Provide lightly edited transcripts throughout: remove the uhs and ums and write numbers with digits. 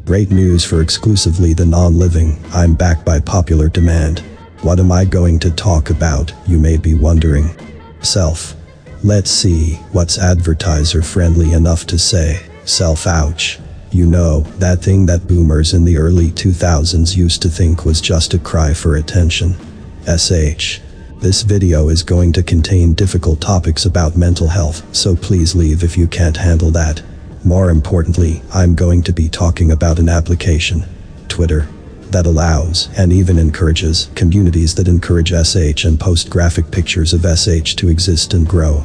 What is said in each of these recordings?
Great news for exclusively the non-living, I'm back by popular demand. What am I going to talk about, you may be wondering? Self. Let's see, what's advertiser friendly enough to say, self-ouch. You know, that thing that boomers in the early 2000s used to think was just a cry for attention. SH. This video is going to contain difficult topics about mental health, so please leave if you can't handle that. More importantly, I'm going to be talking about an application, Twitter, that allows, and even encourages, communities that encourage SH and post graphic pictures of SH to exist and grow.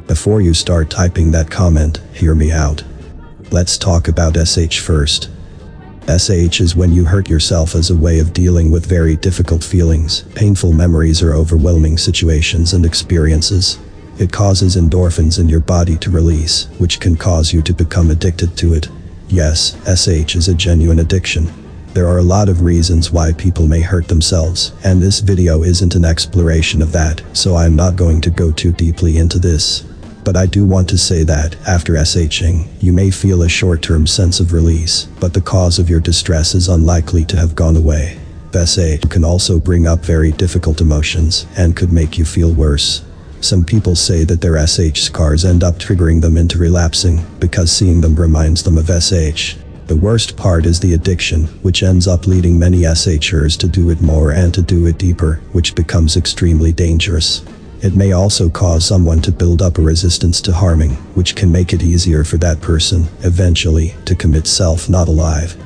Before you start typing that comment, hear me out. Let's talk about SH first. SH is when you hurt yourself as a way of dealing with very difficult feelings, painful memories or overwhelming situations and experiences. It causes endorphins in your body to release, which can cause you to become addicted to it. Yes, SH is a genuine addiction. There are a lot of reasons why people may hurt themselves, and this video isn't an exploration of that, so I'm not going to go too deeply into this. But I do want to say that, after SHing, you may feel a short-term sense of release, but the cause of your distress is unlikely to have gone away. SH can also bring up very difficult emotions, and could make you feel worse. Some people say that their SH scars end up triggering them into relapsing, because seeing them reminds them of SH. The worst part is the addiction, which ends up leading many SHers to do it more and to do it deeper, which becomes extremely dangerous. It may also cause someone to build up a resistance to harming, which can make it easier for that person, eventually, to commit self-not alive.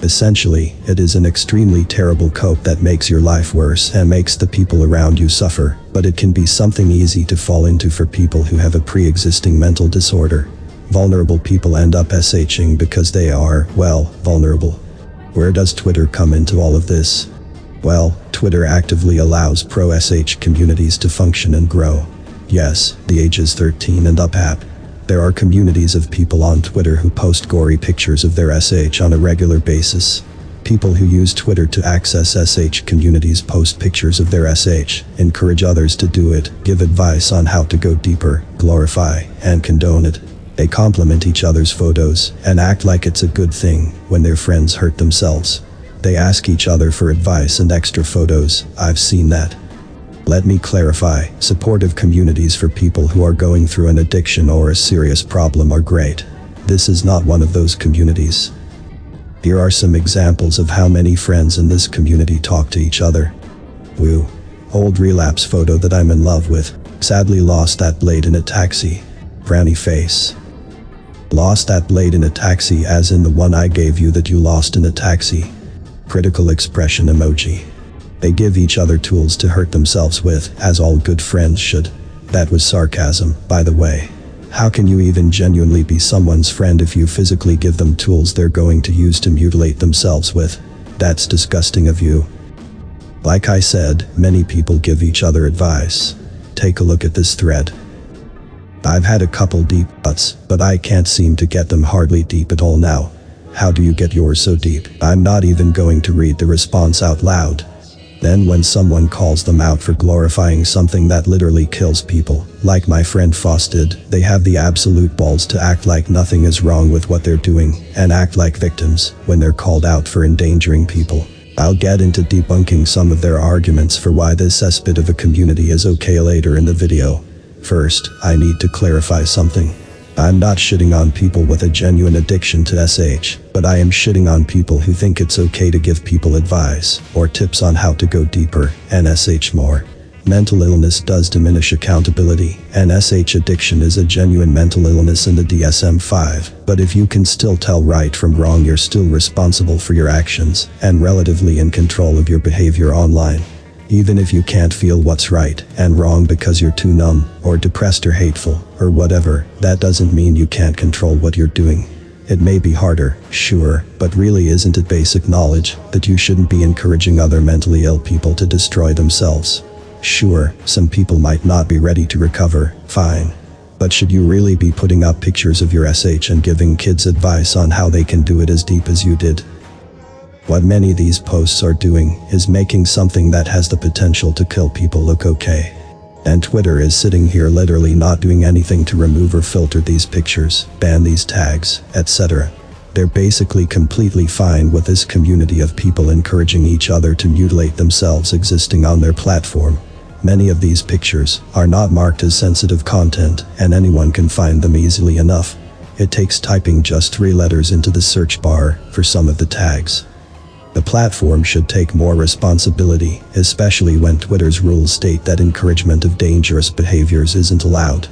Essentially, it is an extremely terrible cope that makes your life worse and makes the people around you suffer, but it can be something easy to fall into for people who have a pre-existing mental disorder. Vulnerable people end up SHing because they are, well, vulnerable. Where does Twitter come into all of this? Well, Twitter actively allows pro-SH communities to function and grow. Yes, the ages 13 and up app. There are communities of people on Twitter who post gory pictures of their SH on a regular basis. People who use Twitter to access SH communities post pictures of their SH, encourage others to do it, give advice on how to go deeper, glorify, and condone it. They compliment each other's photos, and act like it's a good thing when their friends hurt themselves. They ask each other for advice and extra photos. I've seen that. Let me clarify, supportive communities for people who are going through an addiction or a serious problem are great. This is not one of those communities. Here are some examples of how many friends in this community talk to each other. Woo. Old relapse photo that I'm in love with. Sadly lost that blade in a taxi. Frowny face. Lost that blade in a taxi as in the one I gave you that you lost in a taxi. Critical expression emoji. They give each other tools to hurt themselves with, as all good friends should. That was sarcasm, by the way. How can you even genuinely be someone's friend if you physically give them tools they're going to use to mutilate themselves with? That's disgusting of you. Like I said, many people give each other advice. Take a look at this thread. I've had a couple deep cuts, but I can't seem to get them hardly deep at all now. How do you get yours so deep? I'm not even going to read the response out loud. Then when someone calls them out for glorifying something that literally kills people, like my friend Foss did, they have the absolute balls to act like nothing is wrong with what they're doing, and act like victims when they're called out for endangering people. I'll get into debunking some of their arguments for why this cesspit of a community is okay later in the video. First, I need to clarify something. I'm not shitting on people with a genuine addiction to SH, but I am shitting on people who think it's okay to give people advice, or tips on how to go deeper, and SH more. Mental illness does diminish accountability, and SH addiction is a genuine mental illness in the DSM-5, but if you can still tell right from wrong, you're still responsible for your actions, and relatively in control of your behavior online. Even if you can't feel what's right and wrong because you're too numb, or depressed or hateful, or whatever, that doesn't mean you can't control what you're doing. It may be harder, sure, but really isn't it basic knowledge that you shouldn't be encouraging other mentally ill people to destroy themselves? Sure, some people might not be ready to recover, fine. But should you really be putting up pictures of your SH and giving kids advice on how they can do it as deep as you did? What many of these posts are doing is making something that has the potential to kill people look okay. And Twitter is sitting here literally not doing anything to remove or filter these pictures, ban these tags, etc. They're basically completely fine with this community of people encouraging each other to mutilate themselves existing on their platform. Many of these pictures are not marked as sensitive content, and anyone can find them easily enough. It takes typing just 3 letters into the search bar for some of the tags. The platform should take more responsibility, especially when Twitter's rules state that encouragement of dangerous behaviors isn't allowed.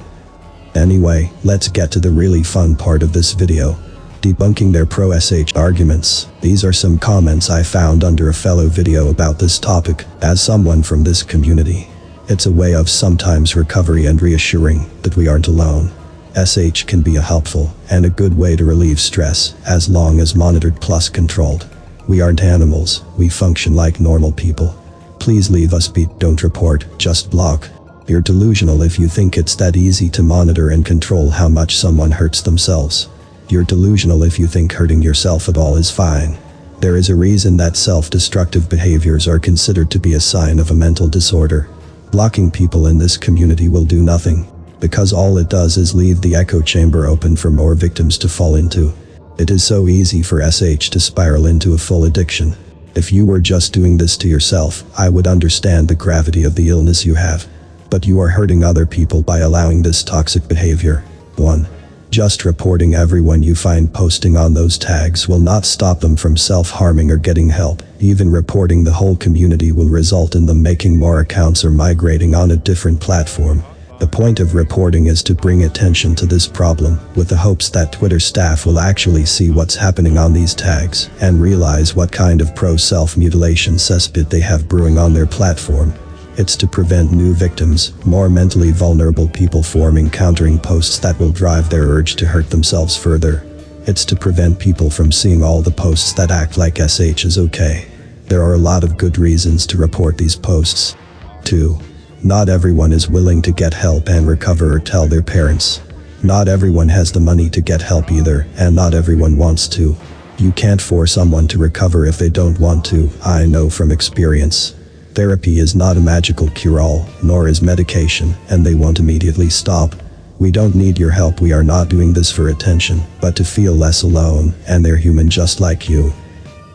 Anyway, let's get to the really fun part of this video. Debunking their pro-SH arguments. These are some comments I found under a fellow video about this topic. As someone from this community, it's a way of sometimes recovery and reassuring that we aren't alone. SH can be a helpful and a good way to relieve stress, as long as monitored plus controlled. We aren't animals, we function like normal people. Please leave us be, don't report, just block. You're delusional if you think it's that easy to monitor and control how much someone hurts themselves. You're delusional if you think hurting yourself at all is fine. There is a reason that self-destructive behaviors are considered to be a sign of a mental disorder. Blocking people in this community will do nothing, because all it does is leave the echo chamber open for more victims to fall into. It is so easy for SH to spiral into a full addiction. If you were just doing this to yourself, I would understand the gravity of the illness you have. But you are hurting other people by allowing this toxic behavior. 1. Just reporting everyone you find posting on those tags will not stop them from self-harming or getting help. Even reporting the whole community will result in them making more accounts or migrating on a different platform. The point of reporting is to bring attention to this problem, with the hopes that Twitter staff will actually see what's happening on these tags and realize what kind of pro-self-mutilation cesspit they have brewing on their platform. It's to prevent new victims, more mentally vulnerable people forming countering posts that will drive their urge to hurt themselves further. It's to prevent people from seeing all the posts that act like SH is okay. There are a lot of good reasons to report these posts. 2. Not everyone is willing to get help and recover or tell their parents. Not everyone has the money to get help either, and not everyone wants to. You can't force someone to recover if they don't want to, I know from experience. Therapy is not a magical cure-all, nor is medication, and they won't immediately stop. We don't need your help, we are not doing this for attention, but to feel less alone, and they're human just like you.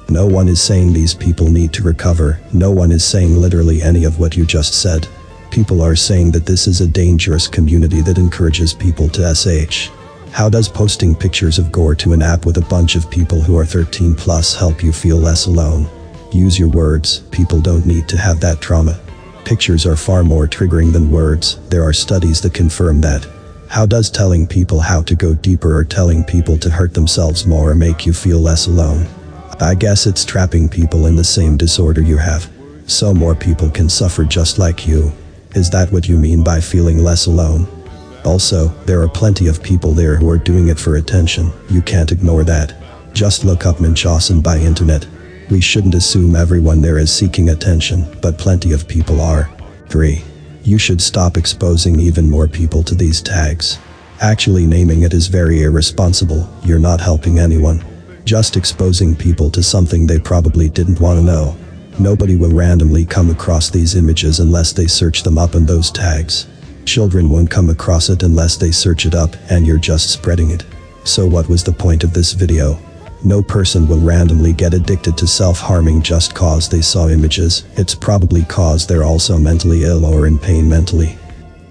No one is saying these people need to recover, no one is saying literally any of what you just said. People are saying that this is a dangerous community that encourages people to SH. How does posting pictures of gore to an app with a bunch of people who are 13 plus help you feel less alone? Use your words, people don't need to have that trauma. Pictures are far more triggering than words, there are studies that confirm that. How does telling people how to go deeper or telling people to hurt themselves more make you feel less alone? I guess it's trapping people in the same disorder you have, so more people can suffer just like you. Is that what you mean by feeling less alone? Also, there are plenty of people there who are doing it for attention, you can't ignore that. Just look up Munchausen by internet. We shouldn't assume everyone there is seeking attention, but plenty of people are. 3. You should stop exposing even more people to these tags. Actually naming it is very irresponsible, you're not helping anyone. Just exposing people to something they probably didn't want to know. Nobody will randomly come across these images unless they search them up in those tags. Children won't come across it unless they search it up, and you're just spreading it. So what was the point of this video? No person will randomly get addicted to self-harming just cause they saw images, it's probably cause they're also mentally ill or in pain mentally.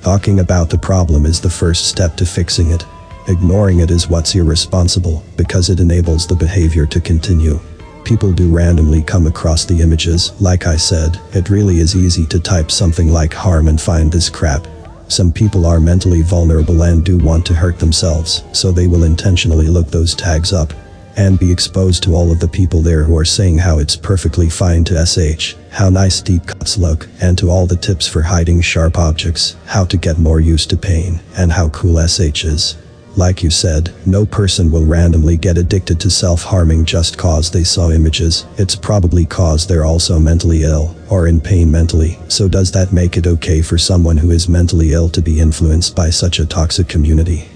Talking about the problem is the first step to fixing it. Ignoring it is what's irresponsible, because it enables the behavior to continue. People do randomly come across the images, like I said, it really is easy to type something like harm and find this crap. Some people are mentally vulnerable and do want to hurt themselves, so they will intentionally look those tags up. And be exposed to all of the people there who are saying how it's perfectly fine to SH, how nice deep cuts look, and to all the tips for hiding sharp objects, how to get more used to pain, and how cool SH is. Like you said, no person will randomly get addicted to self-harming just cause they saw images, it's probably cause they're also mentally ill, or in pain mentally, so does that make it okay for someone who is mentally ill to be influenced by such a toxic community?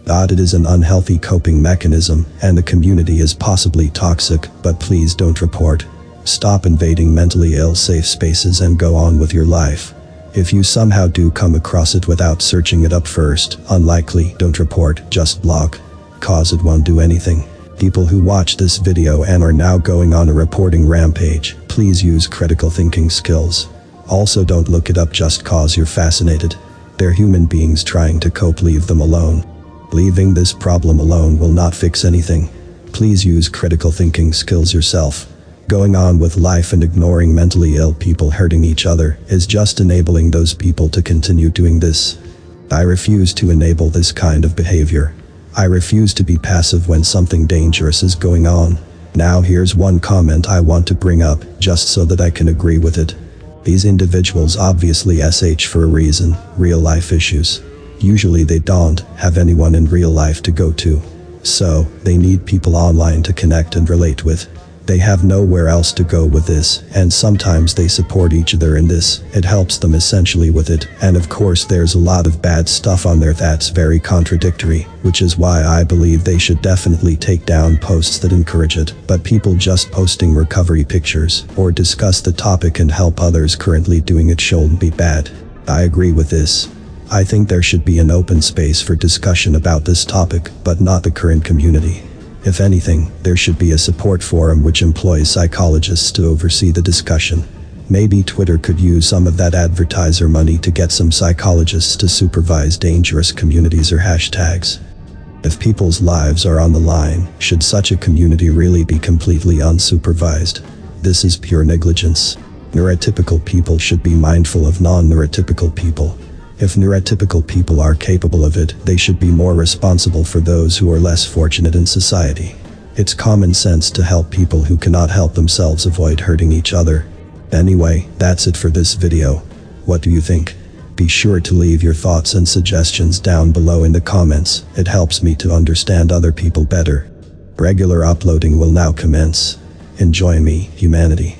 It is an unhealthy coping mechanism, and the community is possibly toxic, but please don't report. Stop invading mentally ill safe spaces and go on with your life. If you somehow do come across it without searching it up first, unlikely, don't report, just block. Cause it won't do anything. People who watch this video and are now going on a reporting rampage, please use critical thinking skills. Also, don't look it up just cause you're fascinated. They're human beings trying to cope, leave them alone. Leaving this problem alone will not fix anything. Please use critical thinking skills yourself. Going on with life and ignoring mentally ill people hurting each other is just enabling those people to continue doing this. I refuse to enable this kind of behavior. I refuse to be passive when something dangerous is going on. Now here's one comment I want to bring up, just so that I can agree with it. These individuals obviously SH for a reason, real life issues. Usually they don't have anyone in real life to go to. So, they need people online to connect and relate with. They have nowhere else to go with this, and sometimes they support each other in this. It helps them essentially with it, and of course there's a lot of bad stuff on there that's very contradictory, which is why I believe they should definitely take down posts that encourage it. But people just posting recovery pictures, or discuss the topic and help others currently doing it shouldn't be bad. I agree with this. I think there should be an open space for discussion about this topic, but not the current community. If anything, there should be a support forum which employs psychologists to oversee the discussion. Maybe Twitter could use some of that advertiser money to get some psychologists to supervise dangerous communities or hashtags. If people's lives are on the line, should such a community really be completely unsupervised? This is pure negligence. Neurotypical people should be mindful of non-neurotypical people. If neurotypical people are capable of it, they should be more responsible for those who are less fortunate in society. It's common sense to help people who cannot help themselves avoid hurting each other. Anyway, that's it for this video. What do you think? Be sure to leave your thoughts and suggestions down below in the comments. It helps me to understand other people better. Regular uploading will now commence. Enjoy me, humanity.